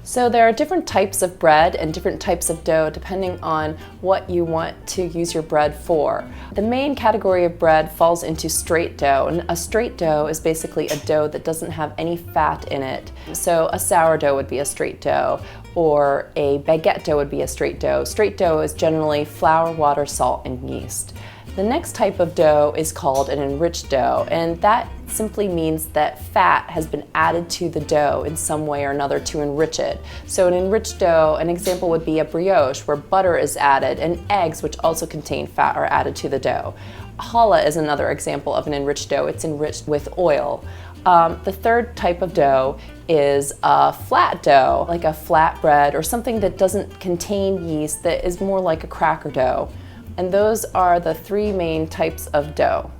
So there are different types of bread and different types of dough depending on what you want to use your bread for. The main category of bread falls into straight dough, and a straight dough is basically a dough that doesn't have any fat in it. So a sourdough would be a straight dough, or a baguette dough would be a straight dough. Straight dough is generally flour, water, salt, and yeast. The next type of dough is called an enriched dough, and that simply means that fat has been added to the dough in some way or another to enrich it. So an enriched dough, an example would be a brioche, where butter is added and eggs, which also contain fat, are added to the dough. Challah is another example of an enriched dough. It's enriched with oil. The third type of dough is a flat dough, like a flat bread or something that doesn't contain yeast, that is more like a cracker dough. And those are the three main types of dough.